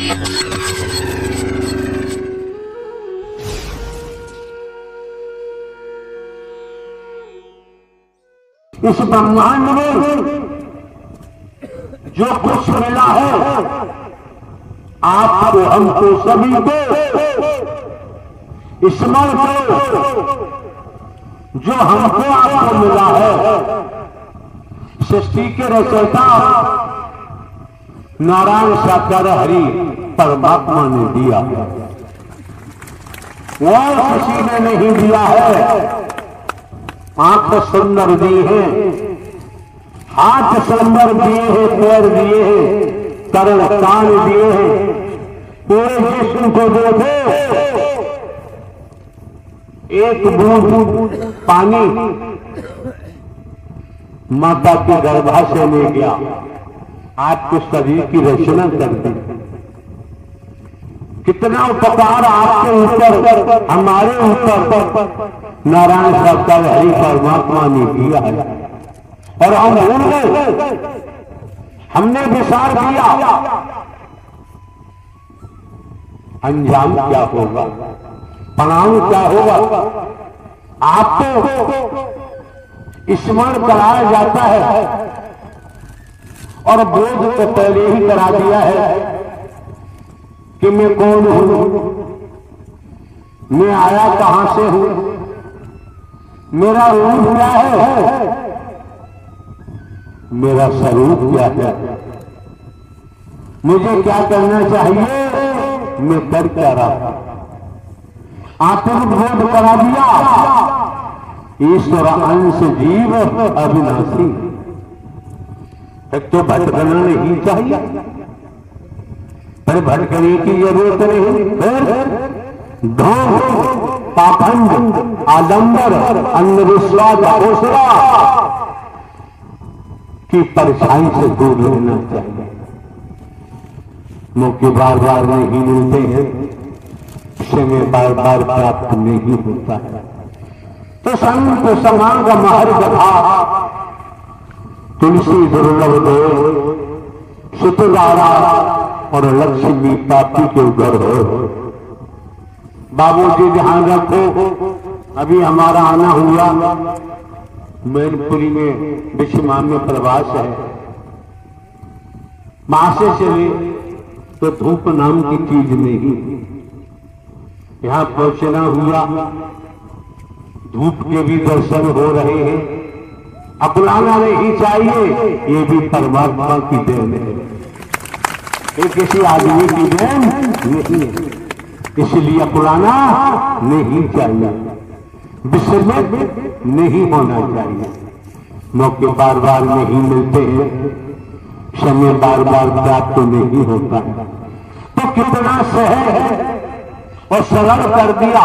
इस ब्रह्मांड में जो कुछ मिला है आपको, हमको, सभी को स्मरण करो। जो हमको आपको मिला है सृष्टि के रचयिता नारायण साकार हरि परमात्मा ने दिया, और किसी ने नहीं दिया है। आंख सुंदर दिए हैं, हाथ सुंदर दिए हैं, पैर दिए हैं, कर्ण कान दिए हैं, पूरे जिस्म को देखो। एक बूंद पानी माता के गर्भाशय में गया, आपके शरीर की रचना कर दी। कितना उपकार आपके ऊपर, हमारे ऊपर नारायण साकार हरि परमात्मा ने किया है, और हम भूल गए, हमने विचार किया। अंजाम क्या होगा, परिणाम क्या होगा? आपको स्मरण कराया जाता है, और बोध तो पहले ही करा दिया है कि मैं कौन हूं, मैं आया कहां से हूं, मेरा रूप क्या है, मेरा स्वरूप क्या है, मुझे क्या करना चाहिए, मैं कर क्या रहा। आपको बोध करा दिया। ईश्वर अंश जीव अविनाशी। एक तो भटकना नहीं चाहिए, पर भटकने की जरूरत नहीं। फिर ढोंग, पाखंड, आडंबर, अंधविश्वास, घोषणा की परछाई से दूर रहना चाहिए। मौके बार बार नहीं मिलते हैं, समय बार बार प्राप्त नहीं होता है। तो संत समागम हर जगह, तुलसी दुर्लभ दो, सुतगारा और लक्ष्मी पापी के घर हो। बाबूजी ध्यान रखो, अभी हमारा आना हुआ, मैनपुरी में विश्वमा में प्रवास है। वहां से चले तो धूप नाम की चीज नहीं, यहां पहुंचना हुआ, धूप के भी दर्शन हो रहे हैं। अपनाना नहीं चाहिए, ये भी परमात्मा की देन है, ये किसी आदमी की देन नहीं है, इसलिए अपनाना नहीं चाहिए, विस्मित नहीं होना चाहिए। मौके बार बार नहीं मिलते हैं, समय बार बार प्राप्त नहीं होता है, तो कितना सहज है और सरल कर दिया।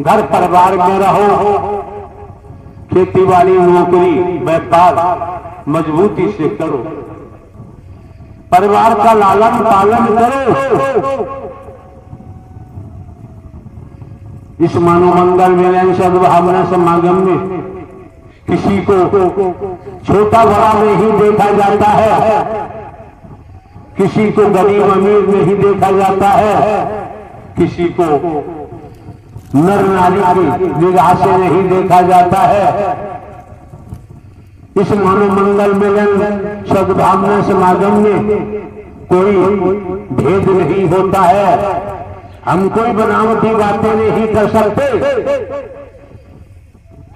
घर परिवार में रहो, खेती बाड़ी, नौकरी, व्यापार मजबूती से करो, परिवार का लालन पालन करो। इस मानवमंगल मिलन सद्भावना समागम में किसी को छोटा बड़ा नहीं देखा जाता है, किसी को गरीब अमीर नहीं देखा जाता है, किसी को नर नारी की निगाह से नहीं देखा जाता है। इस मानवमंगल मिलन सद्भावना समागम में कोई भेद नहीं होता है। हम कोई बनावटी बातें नहीं कर सकते,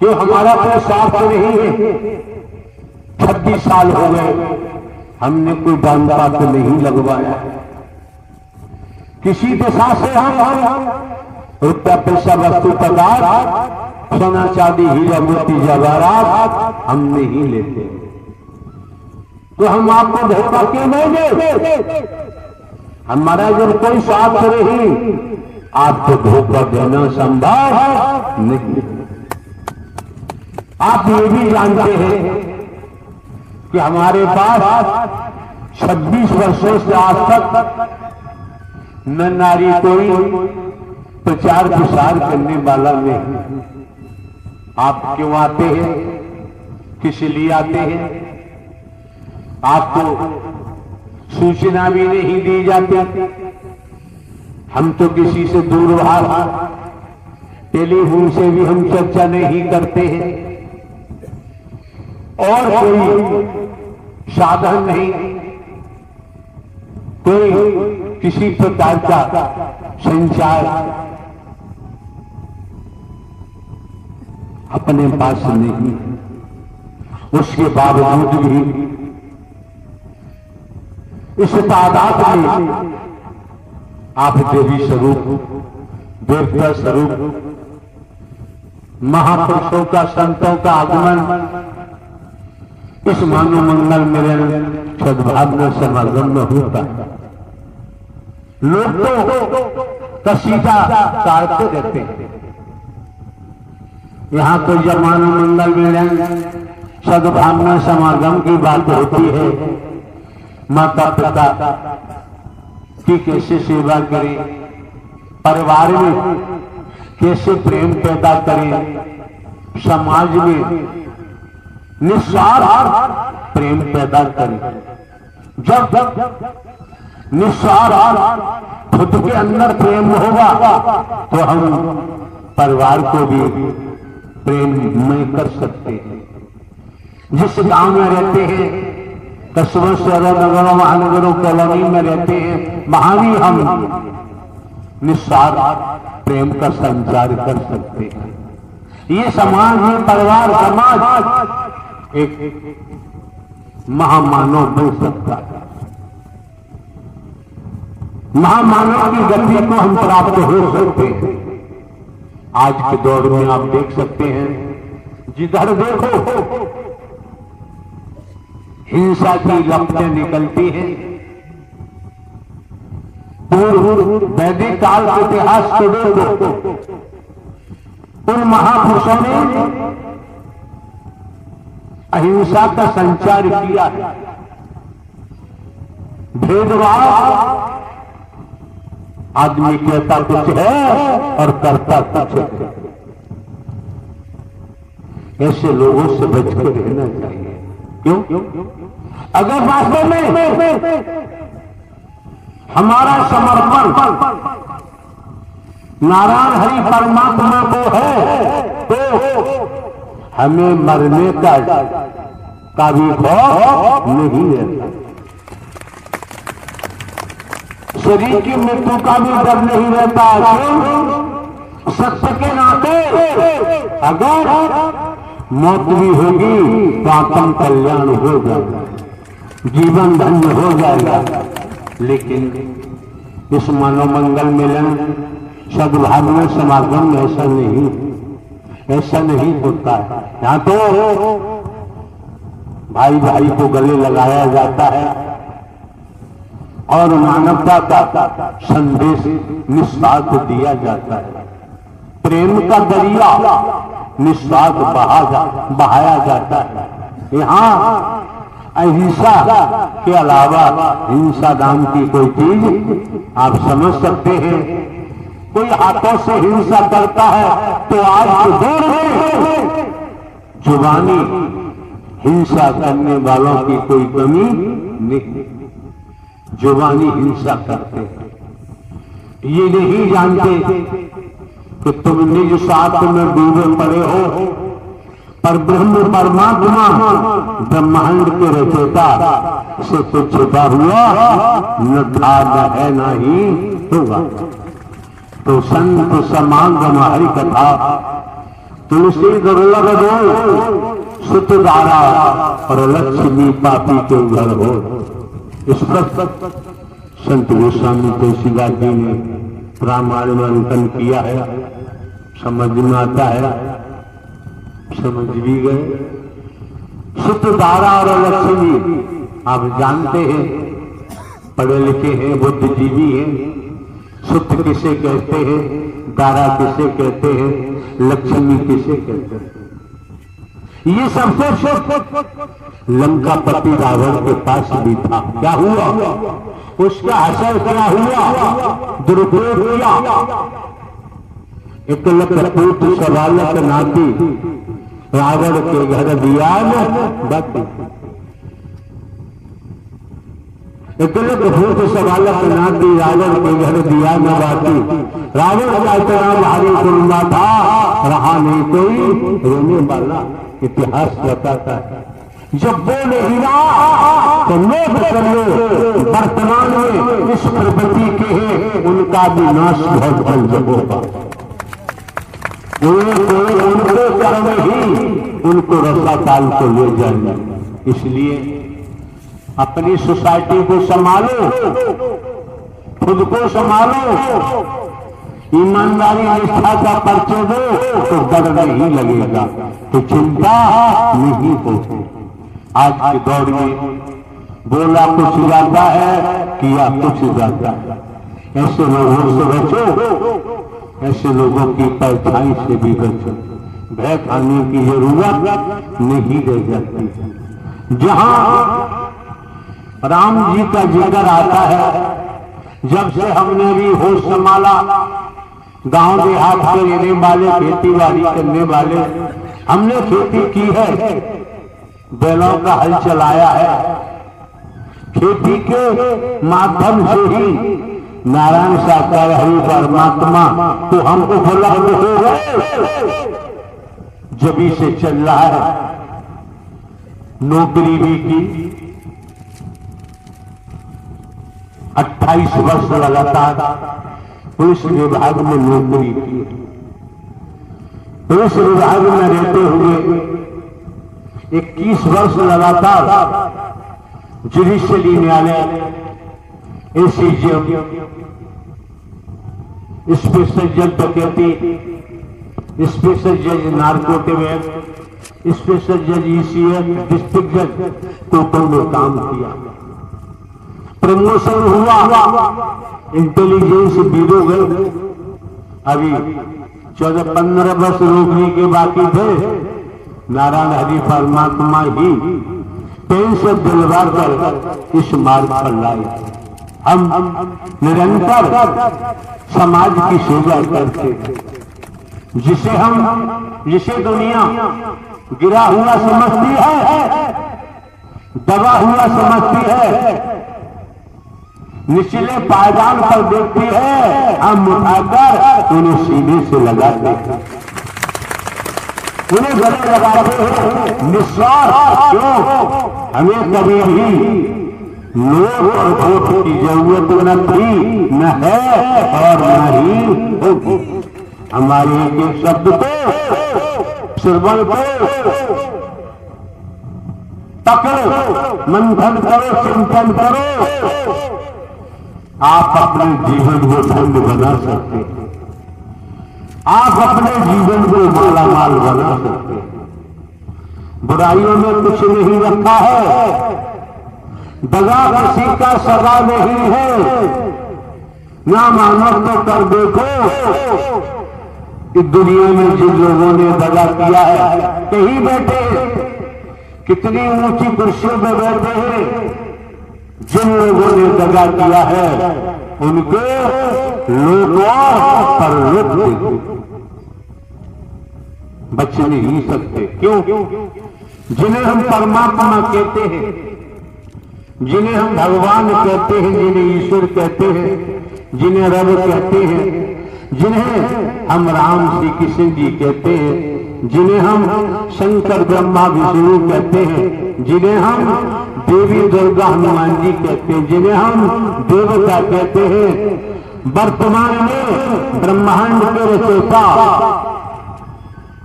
जो हमारा कोई साथ नहीं है। 26 साल हो गए, हमने कोई दान पात्र नहीं लगवाया। किसी दिशा से हम रुपया पैसा वस्तु पदार्थ, सोना चांदी हीरा मोती जवाहरात हम नहीं लेते, तो हम आपको धोखा क्यों नहीं दे? हमारा जब कोई साथ नहीं, आपको धोखा देना संभव नहीं। आप ये भी जानते हैं कि हमारे पास 26 वर्षों से आज तक न नारी कोई प्रचार प्रसार करने वाला नहीं। आप क्यों आते हैं, किस लिए आते हैं? आपको सूचना भी नहीं दी जाती। हम तो किसी से दूरभाष, टेलीफोन से भी हम चर्चा नहीं करते हैं, और कोई साधन नहीं, कोई किसी प्रकार का संचार अपने पास नहीं। उसके बावजूद भी इस तादाद में आप देवी स्वरूप, देवता स्वरूप, महापुरुषों का, संतों का आगमन इस मानव मंगल मिलन सद्भावना समागम में होता। लोग तो कसीदा काटते रहते हैं। यहाँ तो जब मानव मंगल मिलन सद्भावना समागम की बात होती है, माता पिता की कैसे सेवा करें, परिवार में कैसे प्रेम पैदा करें, समाज में निस्वार्थ प्रेम पैदा करें। जब निस्वार्थ खुद के अंदर प्रेम होगा तो हम परिवार को भी प्रेममय कर सकते हैं। जिस गांव में रहते हैं, कस्बों, शहरों, नगरों, महानगरों, कॉलोनी में रहते हैं, वहां भी हम निस्वार्थ प्रेम का संचार कर सकते हैं। ये समाज, ये परिवार, समाज एक महामानव बन सकता है। महामानव की गति को हम प्राप्त हो सकते हैं। आज के दौर में आप देख सकते हैं, जिधर देखो हिंसा की लपटें निकलती हैं। पूर्व वैदिक काल के इतिहास को देखो, उन महापुरुषों ने अहिंसा का संचार किया है। भेदभाव, आदमी कहता कुछ है और करता कुछ है, ऐसे लोगों से बचकर रहना चाहिए। क्यों? अगर वास्तव में हमारा समर्पण नारायण हरि परमात्मा को है तो हमें मरने का भी खौफ नहीं रहता, शरीर की मृत्यु का भी डर नहीं रहता। क्यों? सत्य के नाते अगर मौत भी होगी तो आत्म कल्याण होगा, जीवन धन्य हो जाएगा। लेकिन इस मानव मंगल मिलन सद्भावना समागम में ऐसा नहीं होता है। यहाँ तो भाई भाई को गले लगाया जाता है और मानवता का संदेश निस्वार्थ दिया जाता है। प्रेम का दरिया निस्वार्थ बहाया जाता है। यहाँ अहिंसा के अलावा हिंसा नाम की कोई चीज आप समझ सकते हैं। कोई हाथों से हिंसा करता है तो आज के दौर में जुबानी हिंसा करने वालों की कोई कमी नहीं, जुबानी हिंसा करते हैं। ये नहीं जानते कि तुम निज स्वार्थ में डूबे पड़े हो, पर ब्रह्म परमात्मा ब्रह्मांड के रचयिता से तो छुपा हुआ न था, न है, न ही होगा। तो संत समागम हरि कथा, तुलसी दुर्लभ दो, सुत दारा और लक्ष्मी पापी के घर हो। इस पर संत गोस्वामी तुलसीदास जी ने रामायण में अंकन किया है। समझ में आता है, समझ भी गए। सुत दारा और लक्ष्मी आप जानते हैं, पढ़े लिखे हैं, बुद्धिजीवी हैं। सुत किसे कहते हैं, दारा किसे कहते हैं, लक्ष्मी किसे कहते हैं, ये सब लंकापति रावण के पास भी था। क्या हुआ? उसका असर क्या हुआ? दुरुपयोग किया। एक लखपूत सवालक नाती रावण के घर दिया बत्ती। इतने भूत सवालक नाती रावण के घर दिया न बाती। रावण का इतना भारी कुर्मा था, रहा नहीं कोई रोने वाला। इतिहास बताता है जब बोले हीरा तो नोट कर लो, वर्तमान में इस प्रकृति के हैं उनका विनाश बहुत जल्द होगा। उनको कर्म ही उनको रसाताल को ले जाएंगे। इसलिए अपनी सोसाइटी को संभालो, खुद को संभालो, ईमानदारी निष्ठा का परिचय दो तो डर नहीं लगेगा, तो चिंता नहीं होगी। आज के दौर में बोला कुछ जाता है, किया कुछ जाता है। ऐसे लोगों से बचो, ऐसे लोगों की परछाई से भी बचो। भय खाने की जरूरत नहीं रह जाती। जहां राम जी का जिक्र आता है, जब से हमने भी होश संभाला, गांव देहात के रहने वाले, खेती बाड़ी करने वाले, हमने खेती की है, बैलों का हल चलाया है। खेती के माध्यम से ही नारायण साकार हरि परमात्मा तो हमको उपलब्ध हो गए, जब से चल रहा है। नौकरी भी की, 28 वर्ष लगातार पुलिस विभाग में नौकरी की। पुलिस विभाग में रहते हुए 21 वर्ष लगातार जुडिशियरी न्यायालय, एसीजेएम, स्पेशल जज डकैती, स्पेशल जज नार्कोटिक, स्पेशल जज ईसीएफ, डिस्ट्रिक्ट जज टोटल में काम किया। प्रमोशन हुआ, इंटेलिजेंस ब्यूरो गए। अभी 14-15 वर्ष नौकरी के बाकी थे, नारायण हरि परमात्मा ही पेन से दिलवा कर इस मार्ग पर लाए। हम निरंतर समाज की सेवा करते, जिसे दुनिया गिरा हुआ समझती है, दबा हुआ समझती है, निचले पायदान पर देखती है, हम उठाकर उन्हें सीधे से लगाते हैं, उन्हें गले लगाते हैं निस्वार्थ। क्यों? हमें कभी भी नोट और वोट की जरूरत न थी, न है और न ही होगी। हमारे एक शब्द को, श्रवण को पकड़ो, मंथन करो, चिंतन करो, आप अपने जीवन को धन्य बना सकते हैं। आप अपने जीवन को मालामाल बना सकते हैं। बुराइयों में कुछ नहीं रखा है, दगा किसी का सगा नहीं है। ना मानव तो कर देखो कि दुनिया में जिन लोगों ने दगा किया है, कहीं बैठे, कितनी ऊंची कुर्सियों में बैठे हैं, जिन लोगों ने दगा किया है उनको लोग पर लोग बच नहीं सकते। क्यों? जिन्हें हम परमात्मा कहते हैं, जिन्हें हम भगवान कहते हैं, जिन्हें ईश्वर कहते हैं, जिन्हें रब कहते हैं, जिन्हें हम राम श्री कृष्ण जी कहते हैं, जिन्हें हम शंकर ब्रह्मा विष्णु कहते हैं, जिन्हें हम देवी दुर्गा हनुमान जी कहते हैं, जिन्हें हम देवता कहते हैं, वर्तमान में ब्रह्मांड के रचयिता,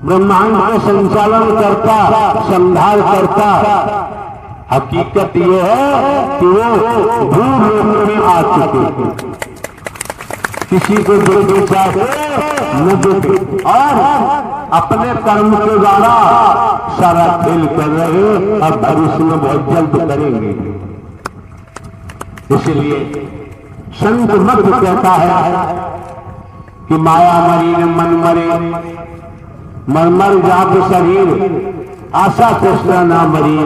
ब्रह्मांड का संचालन करता, संभाल करता, हकीकत यह है कि वो भूलोक में आ चुके हैं। किसी को जो चाहे न देखे और अपने कर्म के द्वारा सारा खेल कर रहे और भविष्य में बहुत जल्द करेंगे। इसलिए संत मत कहता है कि माया मरी न मन मरे, मर जात शरीर, आशा कृष्णा ना मरी,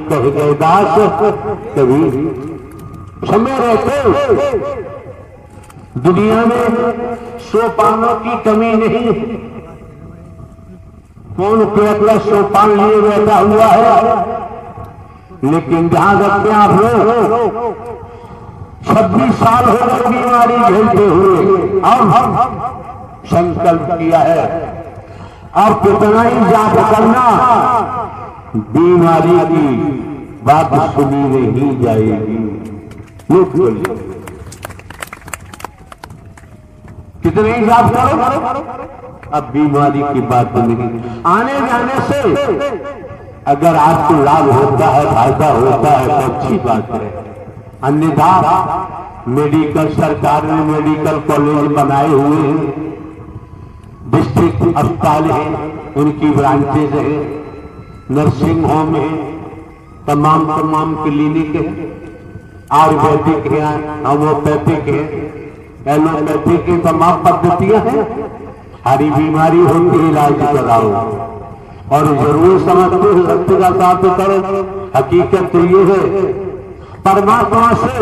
कह गए दास कभी। समय रहते दुनिया में सोपानों की कमी नहीं। कौन केवल सोपान लिए बैठा हुआ है, लेकिन ध्यान रखते आप लोग, 26 साल हो गए बीमारी झेलते हुए, अब संकल्प किया है अब कितना ही जाप करना, बीमारी की बात सुनी नहीं जाएगी। कितने ही जाप करो, अब बीमारी की बात नहीं। आने जाने से अगर आपको लाभ होता है, फायदा होता है तो अच्छी बात है, अन्यथा मेडिकल सरकार ने मेडिकल कॉलेज बनाए हुए हैं, डिस्ट्रिक्ट अस्पताल है, उनकी ब्रांचेज है, नर्सिंग होम है, तमाम क्लिनिक है, आयुर्वेदिक है, होम्योपैथिक है, एलोपैथिक की तमाम पद्धतियां हैं। हरी बीमारी होती इलाज कराओ और जरूर समझते हो सत्य का साथ करो। हकीकत तो ये है परमात्मा से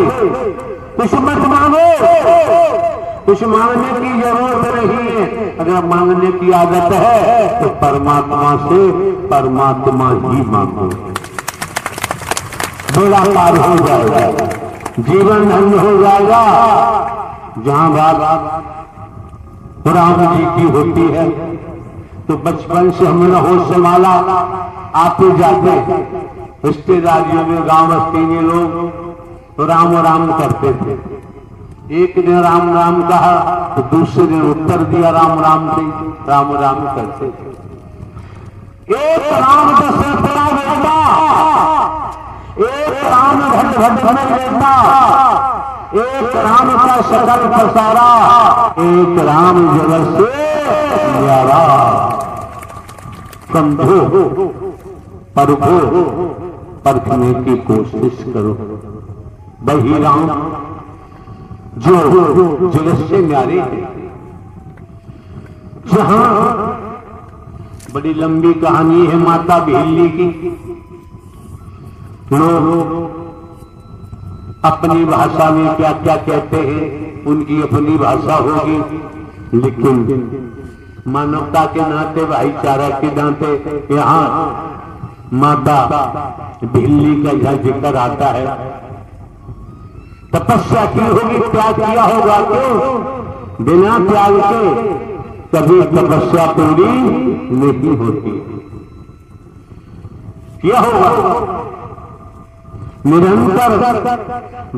कुछ मत मांगो, कुछ मांगने की जरूरत नहीं है। अगर मांगने की आदत है तो परमात्मा से परमात्मा ही मांगो, बेड़ा पार हो जाएगा, जीवन धन्य हो जाएगा। जहां बात राम जी की होती है तो बचपन से हमने होश संभाला, आते जाते रिश्तेदारियों में गांव बस्ती में लोग राम राम करते थे। एक दिन राम राम कहा तो दूसरे दिन उत्तर दिया राम राम से, राम राम करते थे। एक राम का सैकड़ा बेटा, एक राम भट भट में बेटा, एक राम का सकल पसारा, एक राम जगत से न्यारा। समझो, परखो, परखने की कोशिश करो, वही राम जो जगत से न्यारे है। जहां बड़ी लंबी कहानी है माता भिल्ली की, लोग अपनी भाषा में क्या क्या कहते हैं, उनकी अपनी भाषा होगी, लेकिन मानवता के नाते, भाईचारा के नाते यहाँ माता भिल्ली का यह जिक्र आता है। तपस्या की होगी, त्याग किया होगा, क्यों? बिना त्याग के कभी तपस्या पूरी नहीं होती। क्या होगा? निरंतर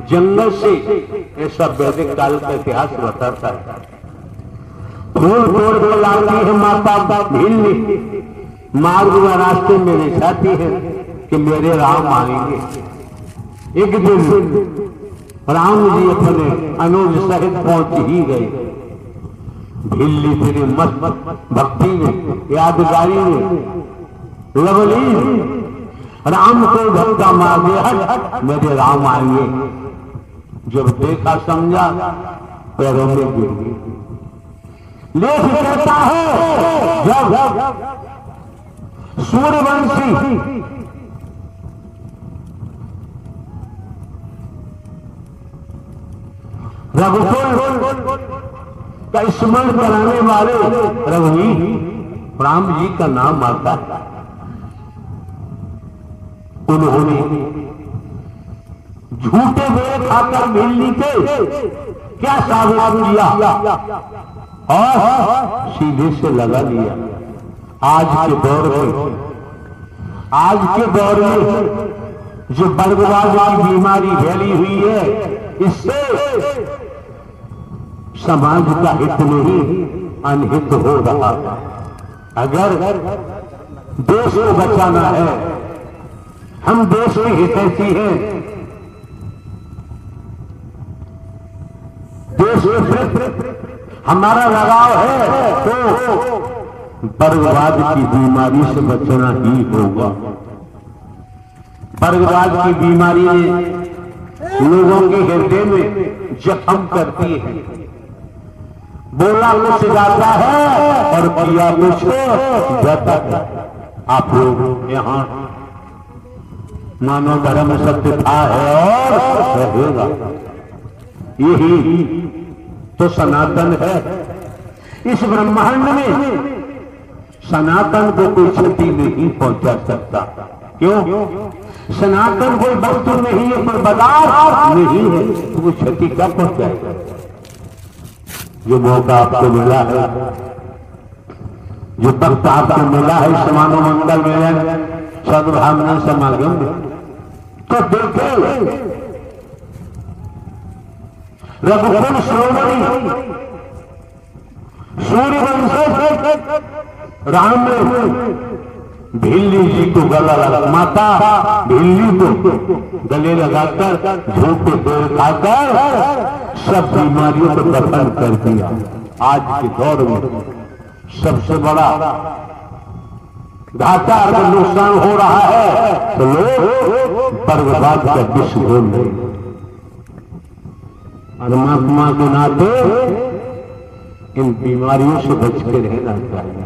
जंगल से, ऐसा वैदिक काल का इतिहास बताता है, फूल तोड़ को लाती है माता भिल्ली, मार्ग व रास्ते में रिझाती है कि मेरे राम आएंगे। एक दिन राम जी अपने अनुज सहित पहुंच ही गए। भिल्ली तेरे मस्त भक्ति में, यादगारी में, लवली राम को धक्का मार दे, हट मेरे राम आएंगे। जब देखा समझा, पैरों में गिर गई। लेख कहता है जब सूर्यवंशी रघुकुल का स्मरण कराने वाले रघुवीर राम जी का नाम आता है। उन्होंने झूठे वेद खाकर भिल्ली के क्या साबित किया और सीधे से लगा लिया। आज के दौर में जो बर्बाद की बीमारी फैली हुई है, इससे समाज का हित नहीं अनहित हो रहा है। अगर देश को बचाना है, हम देश के हितैषी हैं, देश में हमारा लगाव है, तो बर्बाद की बीमारी से बचना ही होगा। बर्बाद की बीमारी लोगों के हृदय में जख्म करती है। बोला कुछ जाता है और किया कुछ जाता है। आप लोग यहाँ मानव धर्म सत्य था है और रहेगा, यही तो सनातन है। इस ब्रह्मांड में सनातन को कोई क्षति नहीं पहुंचा सकता। क्यों? सनातन कोई वस्तु नहीं है, कोई पदार्थ नहीं है, तो वो क्षति कब पहुंचाएगा? जो मौका आपको मिला है, जो वक्त आपको मिला है इस मानव मंगल मिलन सद्भावना समागम में, तो देखे रघुकुल श्रोमणी सूर्यवंश राम ने भिल्ली जी को गला लगा, माता भिल्ली को गले लगाकर झूठे पेड़ खाकर सब बीमारियों को दफन कर दिया। आज के दौर में सबसे बड़ा घाटा अगर नुकसान हो रहा है तो लोग बर्बाद का विष घोल रहे। परमात्मा के नाते इन बीमारियों से बच के रहना चाहिए।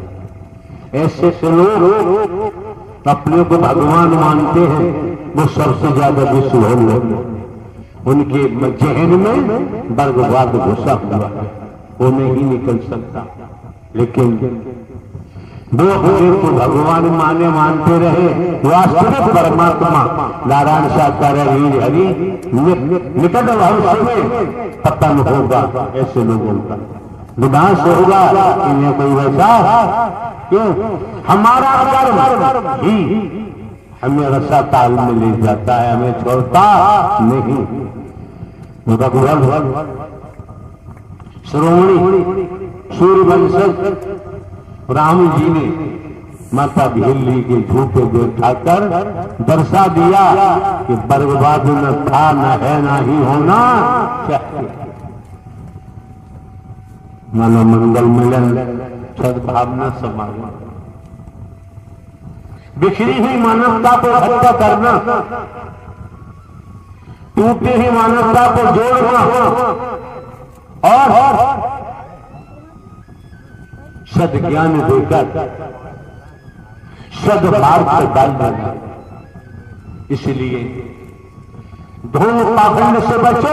ऐसे से लोग अपने को भगवान मानते हैं, वो सबसे ज्यादा विष घोल रहे। उनके जहन में बर्बाद घुसा हुआ है, वो नहीं निकल सकता। लेकिन वो अपने को भगवान मानते रहे, वास्तविक परमात्मा नारायण साकार हरि निकट भविष्य में पतन होगा। ऐसे लोगों का विनाश होगा, इन्हें कोई वैसा क्यों? हमारा कर्म ही हमें रसा ताल में ले जाता है, हमें छोड़ता नहीं। भगवान श्रोमणी सूर्यवंश राम जी ने माता भिल्ली के झूठे बैठाकर दर्शा दिया कि बर्बाद न था, न है, न ही होना चाहिए। मानव मंगल मिलन सद्भावना समागम, बिखरी हुई मानवता को इकट्ठा करना, टूटी हुई मानवता को जोड़ना और सद्ज्ञान देकर सद्भाव से डालना। इसलिए धूम पाखंड से बचो,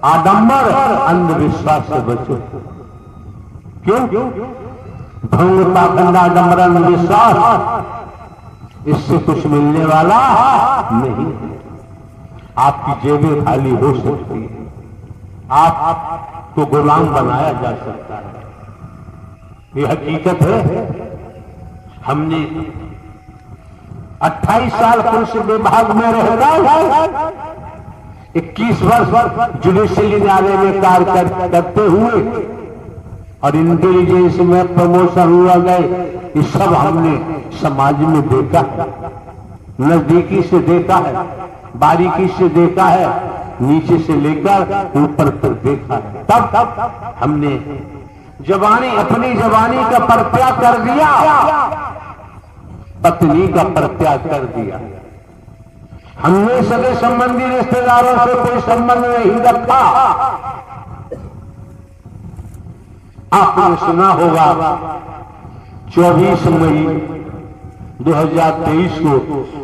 आडंबर अंधविश्वास से बचो। क्यों? धूम पाखंड आडंबर अंधविश्वास, इससे कुछ मिलने वाला नहीं। आपकी जेबें खाली हो सकती है, आपको गुलाम बनाया जा सकता है। ये हकीकत है। हमने 28 साल पुलिस विभाग में रहकर 21 वर्ष जुडिशियल न्यायालय में कार्य करते हुए और इंटेलिजेंस में प्रमोशन हुआ गए, ये सब हमने समाज में देखा है, नजदीकी से देखा है, बारीकी से देखा है, नीचे से लेकर ऊपर तक देखा है। तब हमने अपनी जवानी का परित्याग कर दिया, पत्नी का परित्याग कर दिया। हमने सगे संबंधी रिश्तेदारों से कोई संबंध नहीं रखा। आपने सुना होगा 24 मई 2023 को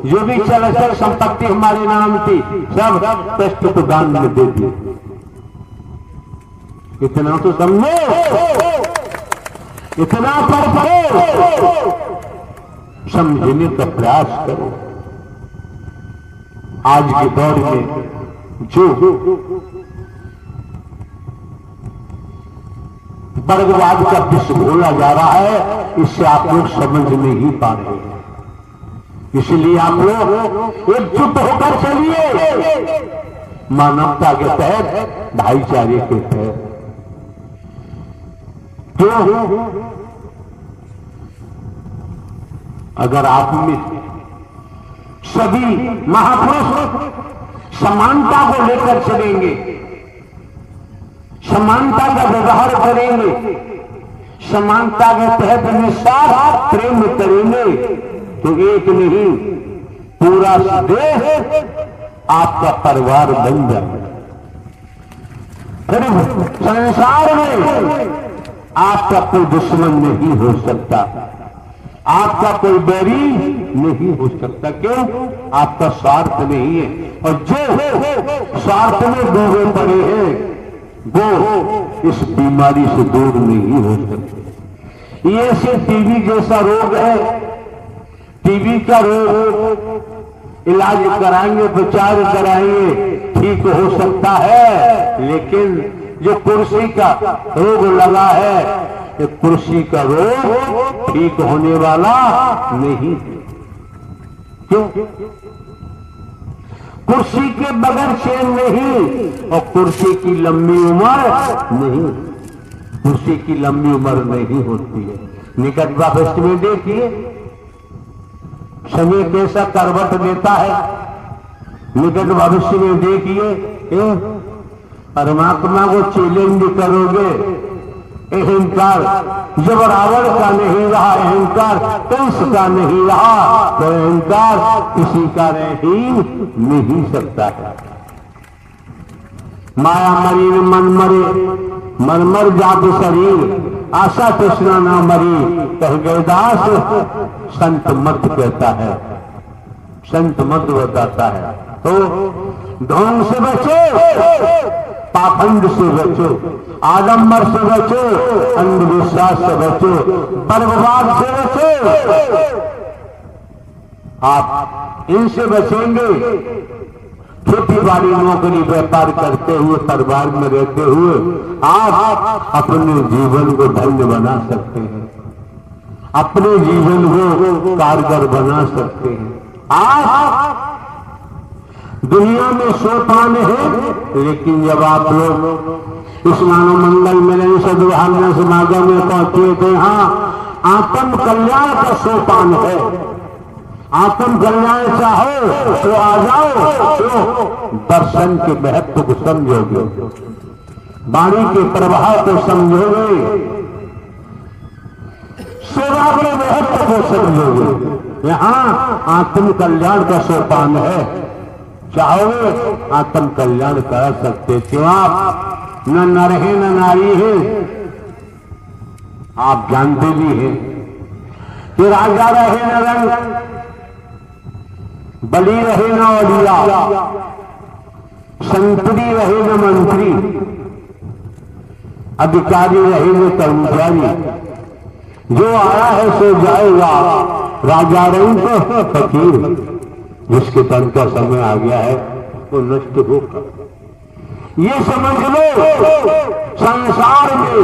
जो भी चल संपत्ति हमारे नाम थी सब ट्रस्ट को दान में दे दी। इतना तो समझो, इतना पर समझने का प्रयास करो। आज के दौर में जो वर्गवाद का विष घोला जा रहा है, इससे आप लोग समझ नहीं पा रहे हैं। इसलिए आप लोग एकजुट होकर चलिए, मानवता के तहत, भाईचारे के तहत। क्यों? अगर आप में सभी महापुरुष समानता को लेकर चलेंगे, समानता का व्यवहार करेंगे, समानता के तहत निस्वार्थ प्रेम करेंगे, तो एक नहीं पूरा देश आपका परिवार बन जाएगा। फिर संसार में आपका कोई दुश्मन नहीं हो सकता, आपका कोई बैरी नहीं हो सकता। क्यों? आपका स्वार्थ नहीं है, और जो स्वार्थ में डूबे पड़े हैं वो इस बीमारी से दूर नहीं हो सकते। ये सिर्फ टीबी जैसा रोग है, टीबी का रोग इलाज कराएंगे, उपचार कराएंगे, ठीक हो सकता है, लेकिन जो कुर्सी का रोग लगा है, ये कुर्सी का रोग ठीक होने वाला नहीं। क्यों? कुर्सी के बगैर चैन नहीं, और कुर्सी की लंबी उम्र नहीं। कुर्सी की लंबी उम्र नहीं होती है। निकट भविष्य में देखिए समय कैसा करवट लेता है। निकट भविष्य में देखिए परमात्मा को चैलेंज करोगे, अहंकार जब रावण का नहीं रहा, अहंकार कंस का नहीं रहा, तो अहंकार किसी का रह ही नहीं सकता है। माया मरी मन मरे, मन मर जात शरीर, आशा तृष्णा ना मरी, कह गए दास संत मत कहता है, संत मत बताता है। तो ढोंग से बचो, पाखंड से बचो, आडंबर से बचो, अंधविश्वास से बचो, बर्बाद से बचो। आप इनसे बचेंगे, खेती बाड़ी नौकरी व्यापार करते हुए, परिवार में रहते हुए आप अपने जीवन को धन्य बना सकते हैं, अपने जीवन को कारगर बना सकते हैं। आप दुनिया में सोपान है, लेकिन जब आप लोग इस मानव मंगल मिलन सद्भावना समागम में पहुंचे थे, हाँ आत्म कल्याण का सोपान है। आत्म कल्याण चाहो तो आ जाओ, तो दर्शन के महत्व को समझोगे, वाणी के प्रभाव को समझोगे, सेवा के महत्व को समझोगे। यहाँ आत्म कल्याण का सोपान है। चाहोगे आत्म कल्याण कर सकते। क्यों? आप न नर है न नारी है, आप जानते भी हैं कि राजा रहे न रंग, बली रहे न औलिया, संतरी रहे न मंत्री, अधिकारी रहे न कर्मचारी, जो आया है सो जाएगा, राजा रंग तो फकीर, जिसके तन का समय आ गया है वो नष्ट होगा। ये समझ लो, संसार में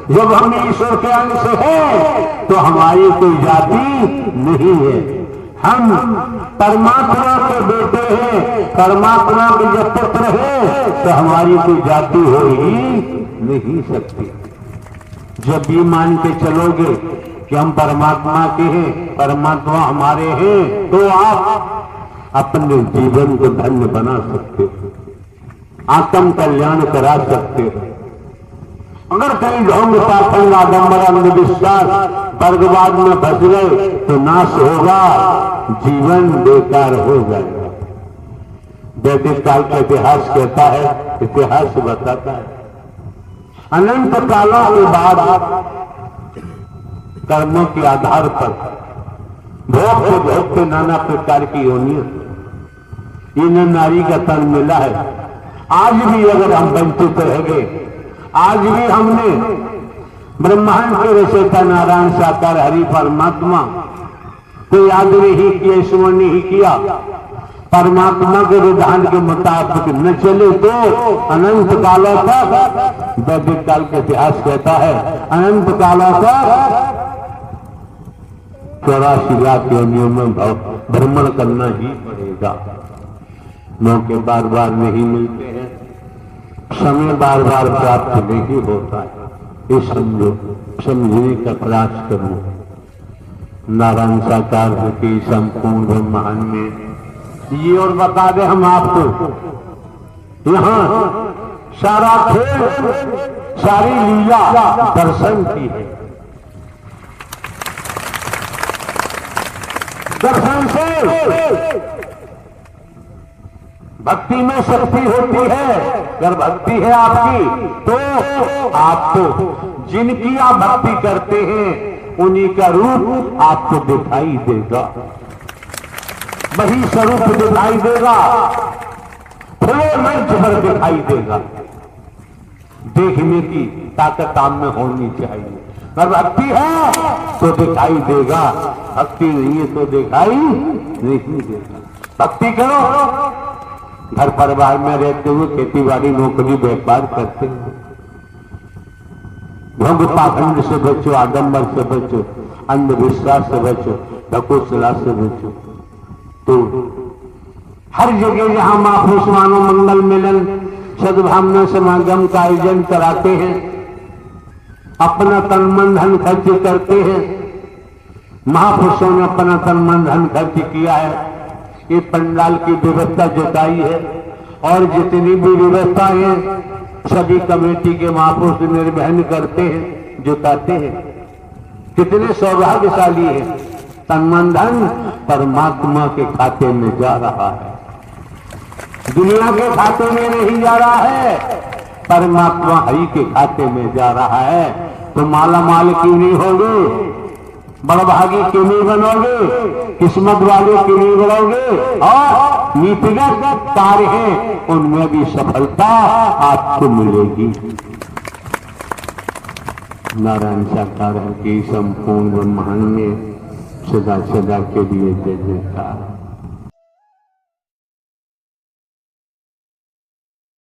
जब हम ईश्वर के अंश हैं तो हमारी कोई जाति नहीं है। हम परमात्मा के बेटे हैं, परमात्मा के जब पुत्र हैं, तो हमारी कोई जाति हो ही नहीं सकती। जब ये मान के चलोगे कि हम परमात्मा के हैं, परमात्मा हमारे हैं, तो आप अपने जीवन को धन्य बना सकते हो, आत्म कल्याण करा सकते हो। अगर कहीं ढोंग पाखंड आडंबर अंधविश्वास वर्गवाद में फंस गए तो नाश होगा, जीवन बेकार हो जाएगा। वैदिक काल का इतिहास कहता है, इतिहास बताता है, अनंत कालों के बाद कर्मों के आधार पर भोगते नाना प्रकार की योनियां, इन नारी का तन मिला है। आज भी अगर हम वंचित रह गए, आज भी हमने ब्रह्मांड के रचयिता नारायण साकार हरि परमात्मा को याद नहीं किया, स्मरण नहीं किया, परमात्मा के विधान के मुताबिक न चले तो अनंत कालों तक, वैदिक काल का इतिहास कहता है, अनंत कालों तक 84 लाख योनियों में भ्रमण करना ही पड़ेगा। मौके बार बार नहीं मिलते हैं, समय बार बार प्राप्त नहीं होता है। ये समझो, समझने का प्रयास करो। नारायण साकार के संपूर्ण ब्रह्मांड में ये और बता दे हम आपको, यहाँ सारा खेल, सारी लीला दर्शन की है। दर्शन से भक्ति में शक्ति होती है। अगर भक्ति है आपकी तो आपको, जिनकी आप भक्ति करते हैं उन्हीं का रूप आपको दिखाई देगा, वही स्वरूप दिखाई देगा, खुले मंच पर दिखाई देगा। देखने की ताकत आप में होनी चाहिए। पर भक्ति है तो दिखाई देगा, भक्ति नहीं है तो दिखाई नहीं देगा। भक्ति करो, घर परिवार में रहते हुए खेती बाड़ी नौकरी व्यापार करते हुए भोग पाखंड से बचो, आडंबर से बचो, अंधविश्वास से बचो, ढकोसला से बचो। तो हर जगह जहां महापुरुष मानव मंगल मिलन सद्भावना समागम का आयोजन कराते हैं, अपना तन मन धन खर्च करते हैं। महापुरुषों ने अपना तन मन धन खर्च किया है, ये पंडाल की व्यवस्था जुटाई है, और जितनी भी व्यवस्था है सभी कमेटी के महापुरुष निर्वहन करते हैं, जुटाते हैं। कितने सौभाग्यशाली है, तन मन धन परमात्मा के खाते में जा रहा है, दुनिया के खाते में नहीं जा रहा है, परमात्मा हरि के खाते में जा रहा है। तो माला माल क्यों नहीं होगे, बड़भागी क्यों नहीं बनोगे, किस्मत वाले क्यों नहीं बनोगे, और नीतिगत कार्य है उनमें भी सफलता आपको मिलेगी। नारायण साकार की संपूर्ण ब्रह्मांड में सदा सदा के लिए जय जयकार।